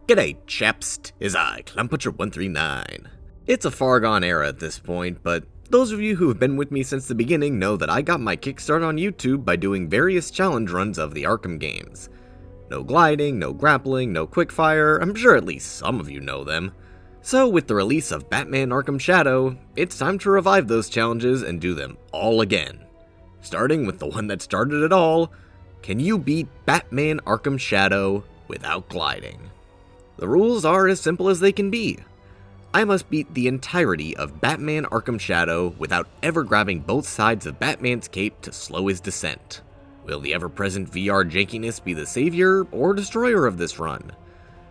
G'day, chaps, 'tis I, Clownbutcher139. It's a far gone era at this point, but those of you who have been with me since the beginning know that I got my kickstart on YouTube by doing various challenge runs of the Arkham games. No gliding, no grappling, no quickfire, I'm sure at least some of you know them. So with the release of Batman Arkham Shadow, it's time to revive those challenges and do them all again. Starting with the one that started it all, can you beat Batman Arkham Shadow without gliding? The rules are as simple as they can be. I must beat the entirety of Batman Arkham Shadow without ever grabbing both sides of Batman's cape to slow his descent. Will the ever-present VR jankiness be the savior or destroyer of this run?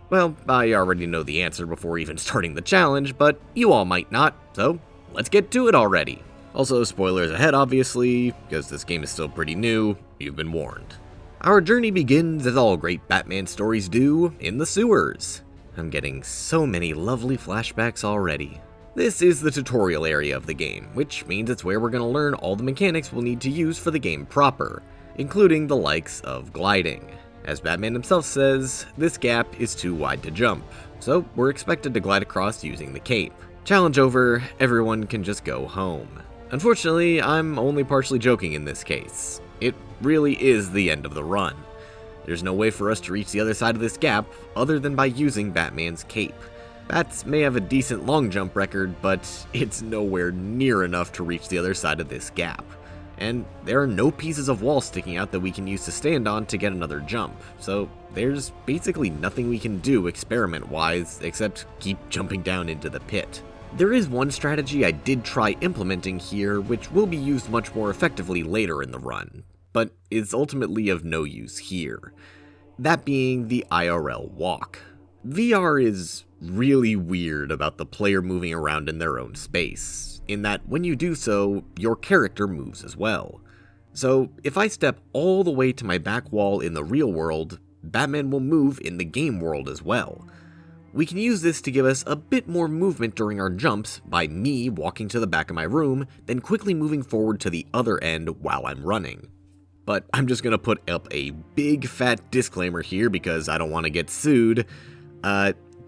Well, I already know the answer before even starting the challenge, but you all might not, so let's get to it already. Also, spoilers ahead obviously, because this game is still pretty new, you've been warned. Our journey begins, as all great Batman stories do, in the sewers. I'm getting so many lovely flashbacks already. This is the tutorial area of the game, which means it's where we're going to learn all the mechanics we'll need to use for the game proper, including the likes of gliding. As Batman himself says, this gap is too wide to jump, so we're expected to glide across using the cape. Challenge over, everyone can just go home. Unfortunately, I'm only partially joking in this case. It really is the end of the run. There's no way for us to reach the other side of this gap other than by using Batman's cape. Bats may have a decent long jump record, but it's nowhere near enough to reach the other side of this gap. And there are no pieces of wall sticking out that we can use to stand on to get another jump, so there's basically nothing we can do experiment-wise except keep jumping down into the pit. There is one strategy I did try implementing here, which will be used much more effectively later in the run, but is ultimately of no use here. That being the IRL walk. VR is really weird about the player moving around in their own space, in that when you do so, your character moves as well. So if I step all the way to my back wall in the real world, Batman will move in the game world as well. We can use this to give us a bit more movement during our jumps by me walking to the back of my room, then quickly moving forward to the other end while I'm running. But I'm just gonna put up a big fat disclaimer here because I don't want to get sued.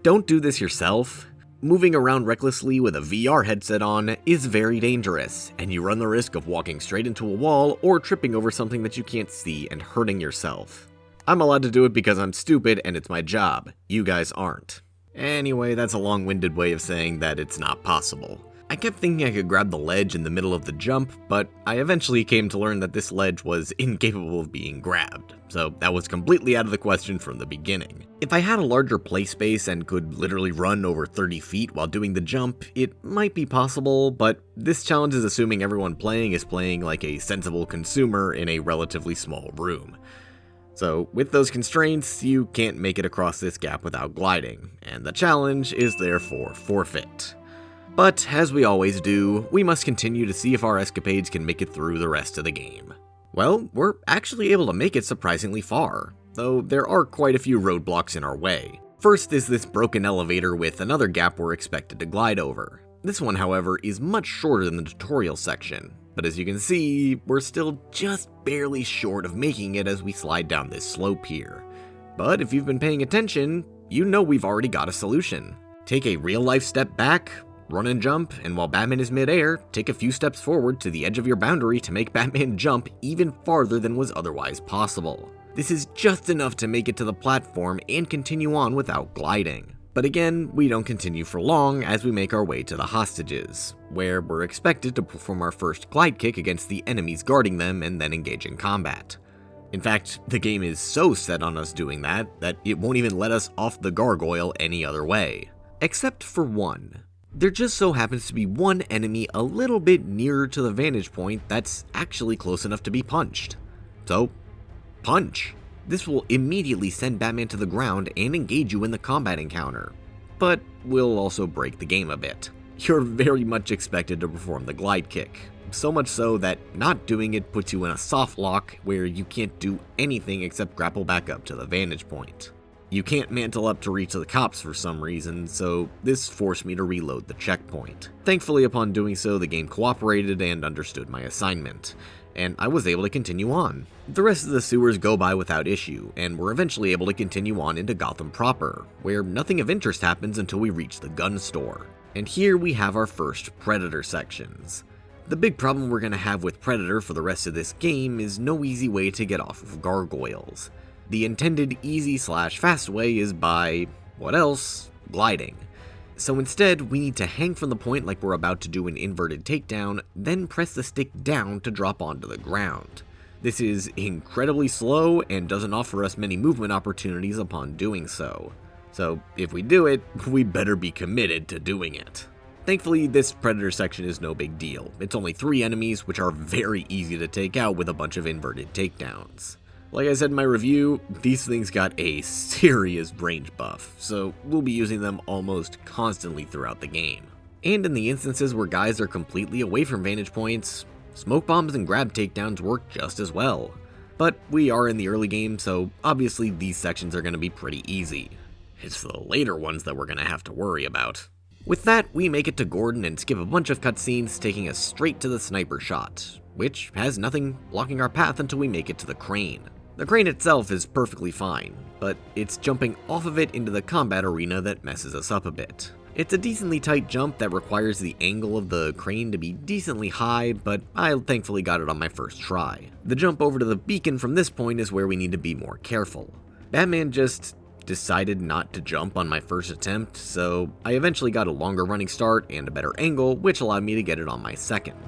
Don't do this yourself. Moving around recklessly with a VR headset on is very dangerous, and you run the risk of walking straight into a wall or tripping over something that you can't see and hurting yourself. I'm allowed to do it because I'm stupid and it's my job. You guys aren't. Anyway, that's a long-winded way of saying that it's not possible. I kept thinking I could grab the ledge in the middle of the jump, but I eventually came to learn that this ledge was incapable of being grabbed, so that was completely out of the question from the beginning. If I had a larger play space and could literally run over 30 feet while doing the jump, it might be possible, but this challenge is assuming everyone playing is playing like a sensible consumer in a relatively small room. So with those constraints, you can't make it across this gap without gliding, and the challenge is therefore forfeit. But, as we always do, we must continue to see if our escapades can make it through the rest of the game. Well, we're actually able to make it surprisingly far, though there are quite a few roadblocks in our way. First is this broken elevator with another gap we're expected to glide over. This one, however, is much shorter than the tutorial section, but as you can see, we're still just barely short of making it as we slide down this slope here. But if you've been paying attention, you know we've already got a solution. Take a real-life step back, run and jump, and while Batman is mid-air, take a few steps forward to the edge of your boundary to make Batman jump even farther than was otherwise possible. This is just enough to make it to the platform and continue on without gliding. But again, we don't continue for long as we make our way to the hostages, where we're expected to perform our first glide kick against the enemies guarding them and then engage in combat. In fact, the game is so set on us doing that it won't even let us off the gargoyle any other way. Except for one. There just so happens to be one enemy a little bit nearer to the vantage point that's actually close enough to be punched. So, punch. This will immediately send Batman to the ground and engage you in the combat encounter, but will also break the game a bit. You're very much expected to perform the glide kick, so much so that not doing it puts you in a soft lock where you can't do anything except grapple back up to the vantage point. You can't mantle up to reach the cops for some reason, so this forced me to reload the checkpoint. Thankfully, upon doing so, the game cooperated and understood my assignment, and I was able to continue on. The rest of the sewers go by without issue, and we're eventually able to continue on into Gotham proper, where nothing of interest happens until we reach the gun store. And here we have our first Predator sections. The big problem we're going to have with Predator for the rest of this game is no easy way to get off of gargoyles. The intended easy/fast way is by, what else? Gliding. So instead, we need to hang from the point like we're about to do an inverted takedown, then press the stick down to drop onto the ground. This is incredibly slow and doesn't offer us many movement opportunities upon doing so. So if we do it, we better be committed to doing it. Thankfully, this Predator section is no big deal. It's only 3 enemies, which are very easy to take out with a bunch of inverted takedowns. Like I said in my review, these things got a serious range buff, so we'll be using them almost constantly throughout the game. And in the instances where guys are completely away from vantage points, smoke bombs and grab takedowns work just as well. But we are in the early game, so obviously these sections are going to be pretty easy. It's the later ones that we're going to have to worry about. With that, we make it to Gordon and skip a bunch of cutscenes, taking us straight to the sniper shot, which has nothing blocking our path until we make it to the crane. The crane itself is perfectly fine, but it's jumping off of it into the combat arena that messes us up a bit. It's a decently tight jump that requires the angle of the crane to be decently high, but I thankfully got it on my first try. The jump over to the beacon from this point is where we need to be more careful. Batman just decided not to jump on my first attempt, so I eventually got a longer running start and a better angle, which allowed me to get it on my second.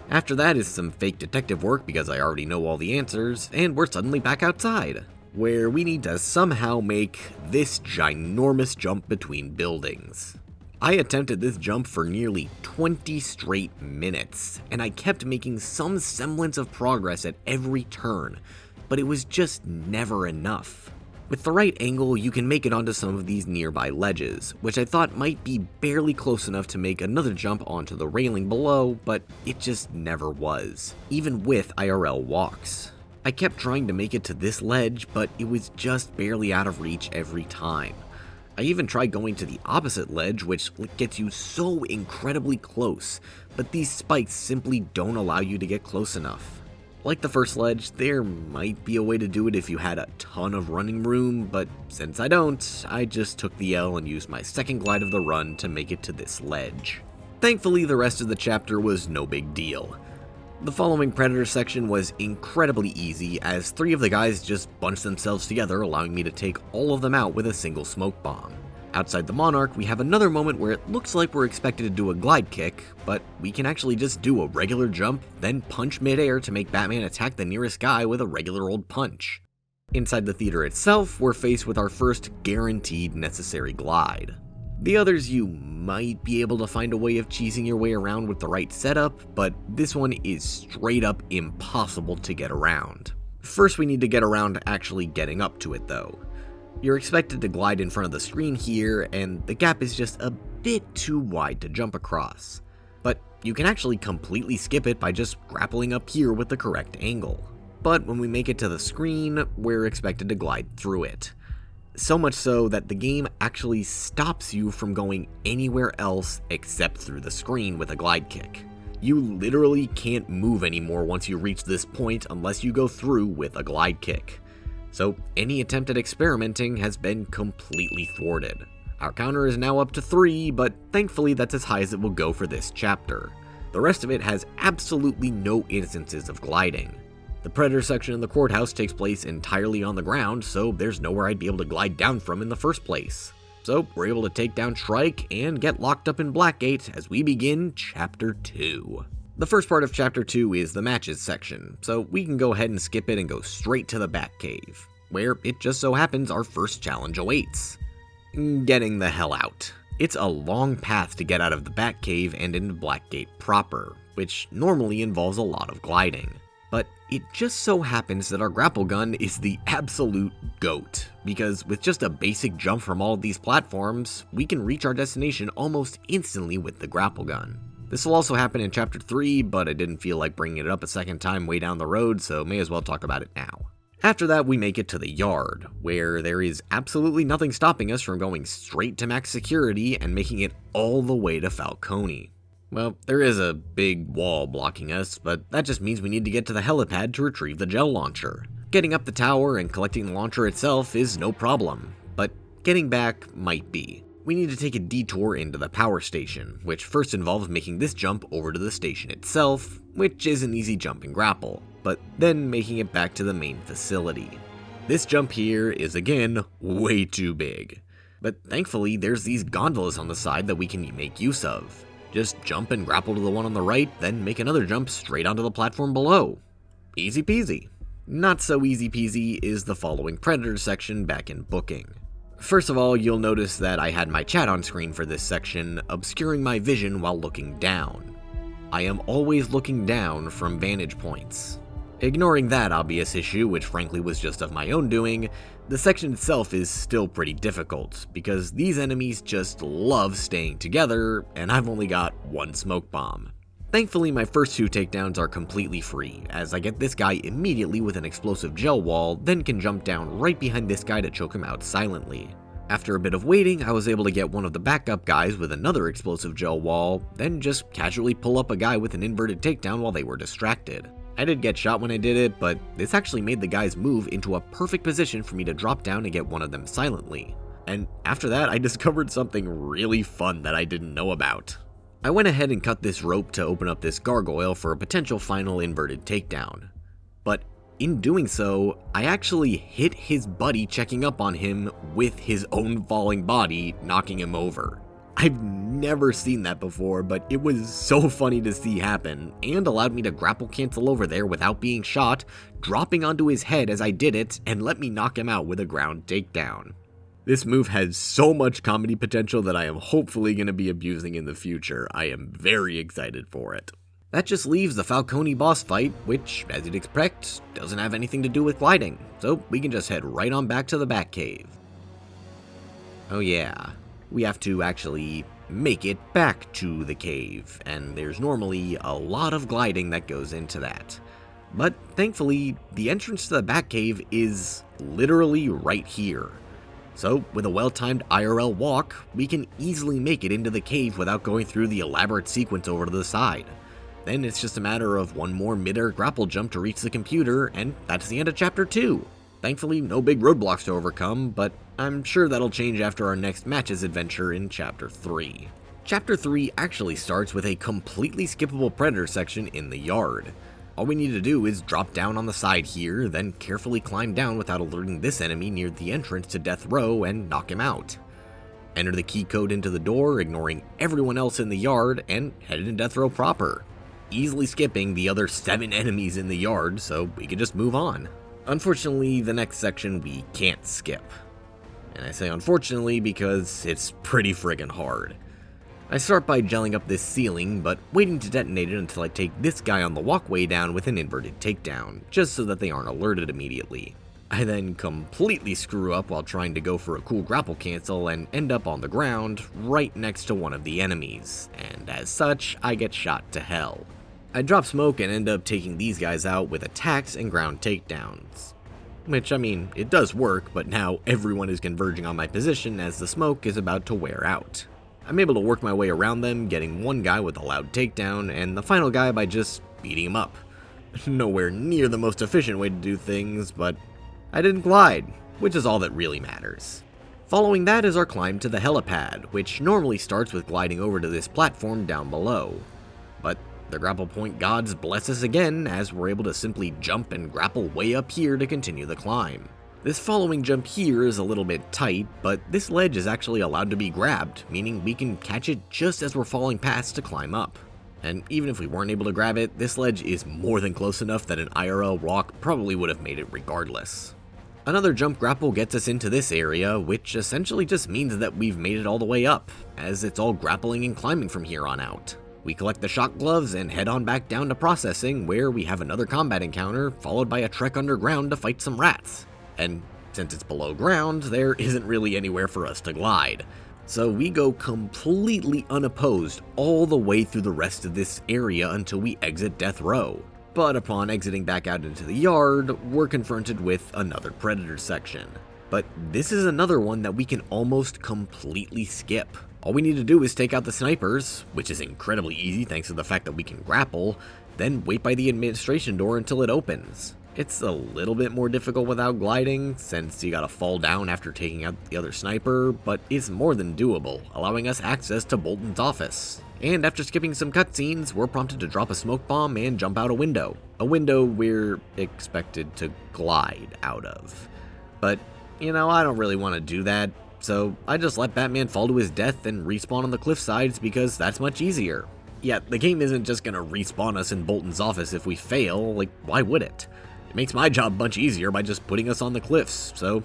After that is some fake detective work because I already know all the answers, and we're suddenly back outside, where we need to somehow make this ginormous jump between buildings. I attempted this jump for nearly 20 straight minutes, and I kept making some semblance of progress at every turn, but it was just never enough. With the right angle, you can make it onto some of these nearby ledges, which I thought might be barely close enough to make another jump onto the railing below, but it just never was, even with IRL walks. I kept trying to make it to this ledge, but it was just barely out of reach every time. I even tried going to the opposite ledge, which gets you so incredibly close, but these spikes simply don't allow you to get close enough. Like the first ledge, there might be a way to do it if you had a ton of running room, but since I don't, I just took the L and used my second glide of the run to make it to this ledge. Thankfully, the rest of the chapter was no big deal. The following Predator section was incredibly easy, as 3 of the guys just bunched themselves together, allowing me to take all of them out with a single smoke bomb. Outside the Monarch, we have another moment where it looks like we're expected to do a glide kick, but we can actually just do a regular jump, then punch midair to make Batman attack the nearest guy with a regular old punch. Inside the theater itself, we're faced with our first guaranteed necessary glide. The others you might be able to find a way of cheesing your way around with the right setup, but this one is straight up impossible to get around. First, we need to get around actually getting up to it though. You're expected to glide in front of the screen here, and the gap is just a bit too wide to jump across. But you can actually completely skip it by just grappling up here with the correct angle. But when we make it to the screen, we're expected to glide through it. So much so that the game actually stops you from going anywhere else except through the screen with a glide kick. You literally can't move anymore once you reach this point unless you go through with a glide kick. So any attempt at experimenting has been completely thwarted. Our counter is now up to 3, but thankfully that's as high as it will go for this chapter. The rest of it has absolutely no instances of gliding. The Predator section of the courthouse takes place entirely on the ground, so there's nowhere I'd be able to glide down from in the first place. So we're able to take down Shrike and get locked up in Blackgate as we begin Chapter 2. The first part of Chapter 2 is the matches section, so we can go ahead and skip it and go straight to the Batcave, where it just so happens our first challenge awaits. Getting the hell out. It's a long path to get out of the Batcave and into Blackgate proper, which normally involves a lot of gliding. But it just so happens that our grapple gun is the absolute GOAT, because with just a basic jump from all of these platforms, we can reach our destination almost instantly with the grapple gun. This will also happen in Chapter 3, but I didn't feel like bringing it up a second time way down the road, so may as well talk about it now. After that, we make it to the yard, where there is absolutely nothing stopping us from going straight to max security and making it all the way to Falcone. Well, there is a big wall blocking us, but that just means we need to get to the helipad to retrieve the gel launcher. Getting up the tower and collecting the launcher itself is no problem, but getting back might be. We need to take a detour into the power station, which first involves making this jump over to the station itself, which is an easy jump and grapple, but then making it back to the main facility. This jump here is again way too big, but thankfully there's these gondolas on the side that we can make use of. Just jump and grapple to the one on the right, then make another jump straight onto the platform below. Easy peasy. Not so easy peasy is the following Predator section back in booking. First of all, you'll notice that I had my chat on screen for this section, obscuring my vision while looking down. I am always looking down from vantage points. Ignoring that obvious issue, which frankly was just of my own doing, the section itself is still pretty difficult, because these enemies just love staying together, and I've only got one smoke bomb. Thankfully, my first two takedowns are completely free, as I get this guy immediately with an explosive gel wall, then can jump down right behind this guy to choke him out silently. After a bit of waiting, I was able to get one of the backup guys with another explosive gel wall, then just casually pull up a guy with an inverted takedown while they were distracted. I did get shot when I did it, but this actually made the guys move into a perfect position for me to drop down and get one of them silently. And after that, I discovered something really fun that I didn't know about. I went ahead and cut this rope to open up this gargoyle for a potential final inverted takedown. But in doing so, I actually hit his buddy checking up on him with his own falling body, knocking him over. I've never seen that before, but it was so funny to see happen, and allowed me to grapple cancel over there without being shot, dropping onto his head as I did it, and let me knock him out with a ground takedown. This move has so much comedy potential that I am hopefully going to be abusing in the future. I am very excited for it. That just leaves the Falcone boss fight, which, as you'd expect, doesn't have anything to do with gliding, so we can just head right on back to the Batcave. Oh yeah, we have to actually make it back to the cave, and there's normally a lot of gliding that goes into that. But thankfully, the entrance to the Batcave is literally right here. So, with a well-timed IRL walk, we can easily make it into the cave without going through the elaborate sequence over to the side. Then it's just a matter of one more mid-air grapple jump to reach the computer, and that's the end of Chapter 2. Thankfully, no big roadblocks to overcome, but I'm sure that'll change after our next match's adventure in Chapter 3. Chapter 3 actually starts with a completely skippable Predator section in the yard. All we need to do is drop down on the side here, then carefully climb down without alerting this enemy near the entrance to Death Row and knock him out. Enter the key code into the door, ignoring everyone else in the yard, and head into Death Row proper, easily skipping the other 7 enemies in the yard so we can just move on. Unfortunately, the next section we can't skip. And I say unfortunately because it's pretty friggin' hard. I start by gelling up this ceiling, but waiting to detonate it until I take this guy on the walkway down with an inverted takedown, just so that they aren't alerted immediately. I then completely screw up while trying to go for a cool grapple cancel and end up on the ground, right next to one of the enemies, and as such, I get shot to hell. I drop smoke and end up taking these guys out with attacks and ground takedowns. Which, I mean, it does work, but now everyone is converging on my position as the smoke is about to wear out. I'm able to work my way around them, getting one guy with a loud takedown, and the final guy by just beating him up. Nowhere near the most efficient way to do things, but I didn't glide, which is all that really matters. Following that is our climb to the helipad, which normally starts with gliding over to this platform down below. But the grapple point gods bless us again, as we're able to simply jump and grapple way up here to continue the climb. This following jump here is a little bit tight, but this ledge is actually allowed to be grabbed, meaning we can catch it just as we're falling past to climb up. And even if we weren't able to grab it, this ledge is more than close enough that an IRL walk probably would have made it regardless. Another jump grapple gets us into this area, which essentially just means that we've made it all the way up, as it's all grappling and climbing from here on out. We collect the shock gloves and head on back down to processing, where we have another combat encounter, followed by a trek underground to fight some rats. And since it's below ground, there isn't really anywhere for us to glide. So we go completely unopposed all the way through the rest of this area until we exit Death Row. But upon exiting back out into the yard, we're confronted with another Predator section. But this is another one that we can almost completely skip. All we need to do is take out the snipers, which is incredibly easy thanks to the fact that we can grapple, then wait by the administration door until it opens. It's a little bit more difficult without gliding, since you gotta fall down after taking out the other sniper, but it's more than doable, allowing us access to Bolton's office. And after skipping some cutscenes, we're prompted to drop a smoke bomb and jump out a window we're expected to glide out of. But, I don't really want to do that, so I just let Batman fall to his death and respawn on the cliff sides because that's much easier. Yeah, the game isn't just gonna respawn us in Bolton's office if we fail, why would it? It makes my job much easier by just putting us on the cliffs, so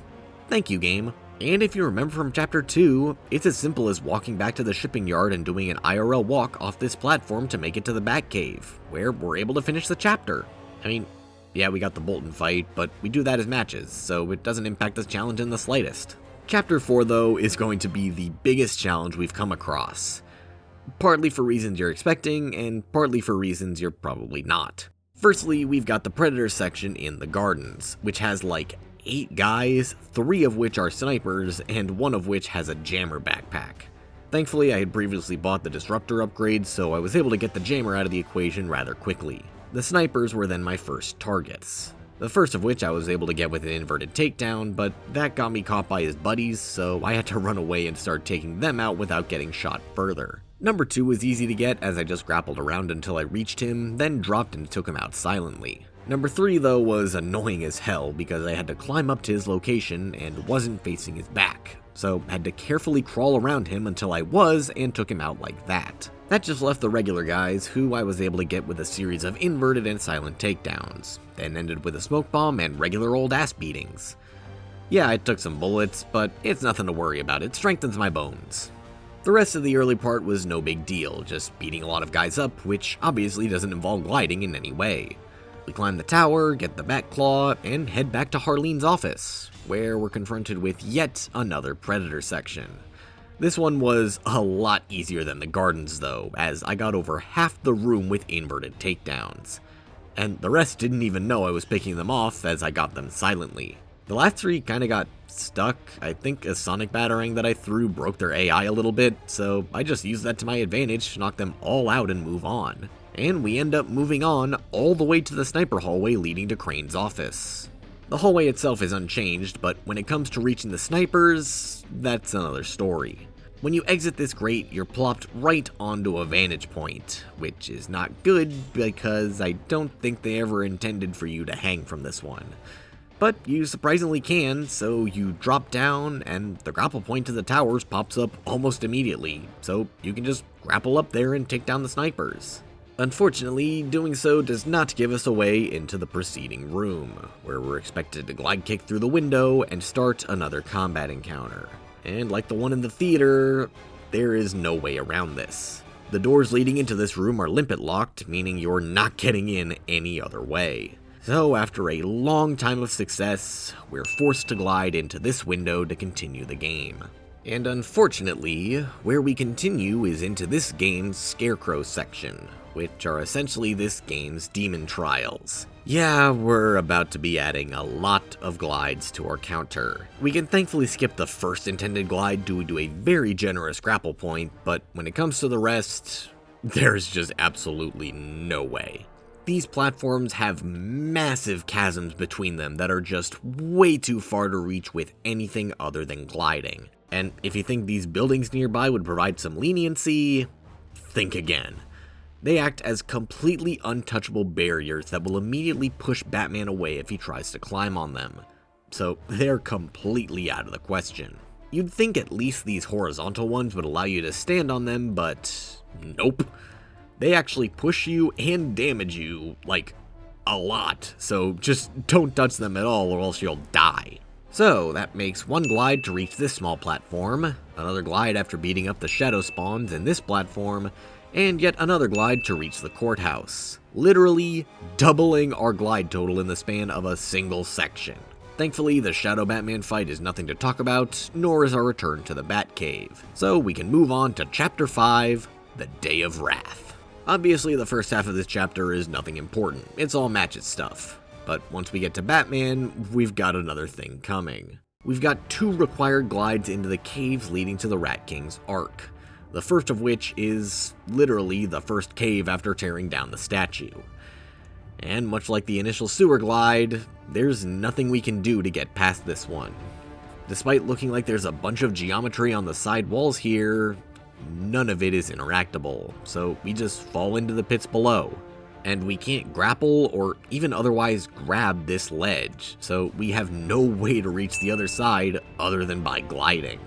thank you, game. And if you remember from Chapter 2, it's as simple as walking back to the shipping yard and doing an IRL walk off this platform to make it to the Batcave, where we're able to finish the chapter. Yeah, we got the Bolton fight, but we do that as matches, so it doesn't impact this challenge in the slightest. Chapter 4, though, is going to be the biggest challenge we've come across. Partly for reasons you're expecting, and partly for reasons you're probably not. Firstly, we've got the Predator section in the Gardens, which has 8 guys, 3 of which are snipers, and 1 of which has a jammer backpack. Thankfully, I had previously bought the disruptor upgrade, so I was able to get the jammer out of the equation rather quickly. The snipers were then my first targets. The first of which I was able to get with an inverted takedown, but that got me caught by his buddies, so I had to run away and start taking them out without getting shot further. Number 2 was easy to get as I just grappled around until I reached him, then dropped and took him out silently. Number 3, though, was annoying as hell because I had to climb up to his location and wasn't facing his back, so had to carefully crawl around him until I was and took him out like that. That just left the regular guys, who I was able to get with a series of inverted and silent takedowns, then ended with a smoke bomb and regular old ass beatings. Yeah, I took some bullets, but it's nothing to worry about, it strengthens my bones. The rest of the early part was no big deal, just beating a lot of guys up, which obviously doesn't involve gliding in any way. We climb the tower, get the Batclaw, and head back to Harleen's office, where we're confronted with yet another Predator section. This one was a lot easier than the Gardens though, as I got over half the room with inverted takedowns. And the rest didn't even know I was picking them off as I got them silently. The last 3 kinda got stuck. I think a sonic batarang that I threw broke their AI a little bit, so I just used that to my advantage to knock them all out and move on. And we end up moving on all the way to the sniper hallway leading to Crane's office. The hallway itself is unchanged, but when it comes to reaching the snipers, that's another story. When you exit this grate, you're plopped right onto a vantage point, which is not good because I don't think they ever intended for you to hang from this one. But you surprisingly can, so you drop down and the grapple point to the towers pops up almost immediately, so you can just grapple up there and take down the snipers. Unfortunately, doing so does not give us a way into the preceding room, where we're expected to glide kick through the window and start another combat encounter. And like the one in the theater, there is no way around this. The doors leading into this room are limpet locked, meaning you're not getting in any other way. So after a long time of success, we're forced to glide into this window to continue the game. And unfortunately, where we continue is into this game's Scarecrow section, which are essentially this game's demon trials. Yeah, we're about to be adding a lot of glides to our counter. We can thankfully skip the first intended glide due to a very generous grapple point, but when it comes to the rest, there's just absolutely no way. These platforms have massive chasms between them that are just way too far to reach with anything other than gliding. And if you think these buildings nearby would provide some leniency, think again. They act as completely untouchable barriers that will immediately push Batman away if he tries to climb on them. So they're completely out of the question. You'd think at least these horizontal ones would allow you to stand on them, but nope. They actually push you and damage you, a lot, so just don't touch them at all or else you'll die. So that makes one glide to reach this small platform, another glide after beating up the shadow spawns in this platform, and yet another glide to reach the courthouse, literally doubling our glide total in the span of a single section. Thankfully, the Shadow Batman fight is nothing to talk about, nor is our return to the Batcave, so we can move on to Chapter 5, The Day of Wrath. Obviously, the first half of this chapter is nothing important, it's all matches stuff. But once we get to Batman, we've got another thing coming. We've got 2 required glides into the caves leading to the Rat King's Ark. The first of which is literally the first cave after tearing down the statue. And much like the initial sewer glide, there's nothing we can do to get past this one. Despite looking like there's a bunch of geometry on the side walls here, none of it is interactable, so we just fall into the pits below. And we can't grapple or even otherwise grab this ledge, so we have no way to reach the other side other than by gliding.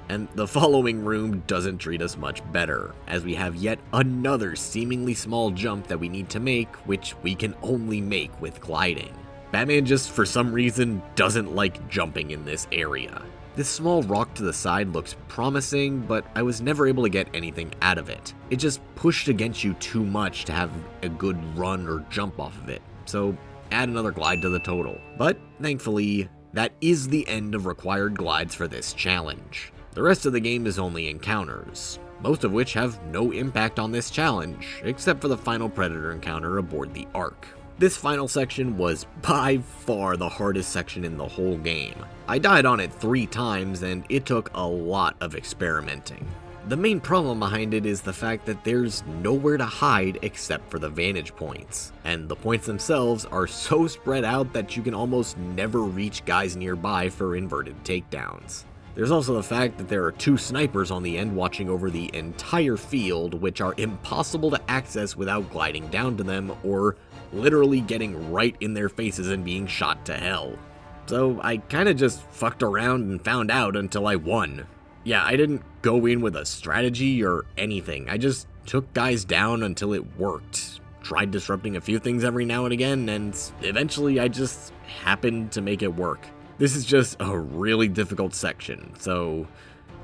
And the following room doesn't treat us much better, as we have yet another seemingly small jump that we need to make, which we can only make with gliding. Batman just, for some reason, doesn't like jumping in this area. This small rock to the side looks promising, but I was never able to get anything out of it. It just pushed against you too much to have a good run or jump off of it, so add another glide to the total. But thankfully, that is the end of required glides for this challenge. The rest of the game is only encounters, most of which have no impact on this challenge, except for the final Predator encounter aboard the Ark. This final section was by far the hardest section in the whole game. I died on it 3 times and it took a lot of experimenting. The main problem behind it is the fact that there's nowhere to hide except for the vantage points, and the points themselves are so spread out that you can almost never reach guys nearby for inverted takedowns. There's also the fact that there are 2 snipers on the end watching over the entire field, which are impossible to access without gliding down to them or literally getting right in their faces and being shot to hell. So I kinda just fucked around and found out until I won. Yeah, I didn't go in with a strategy or anything. I just took guys down until it worked. Tried disrupting a few things every now and again, and eventually I just happened to make it work. This is just a really difficult section, so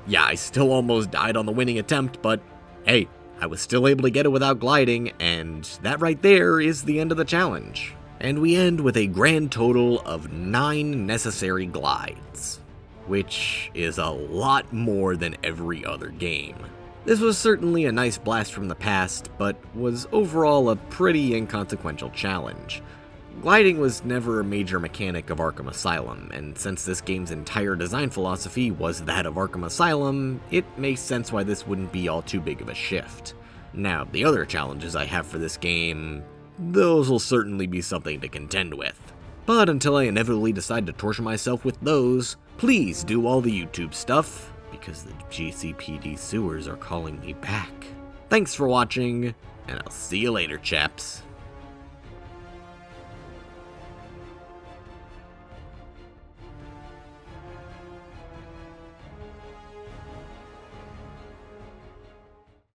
yeah, I still almost died on the winning attempt, but hey, I was still able to get it without gliding, and that right there is the end of the challenge. And we end with a grand total of 9 necessary glides, which is a lot more than every other game. This was certainly a nice blast from the past, but was overall a pretty inconsequential challenge. Gliding was never a major mechanic of Arkham Asylum, and since this game's entire design philosophy was that of Arkham Asylum, it makes sense why this wouldn't be all too big of a shift. Now, the other challenges I have for this game, those will certainly be something to contend with. But until I inevitably decide to torture myself with those, please do all the YouTube stuff, because the GCPD sewers are calling me back. Thanks for watching, and I'll see you later, chaps.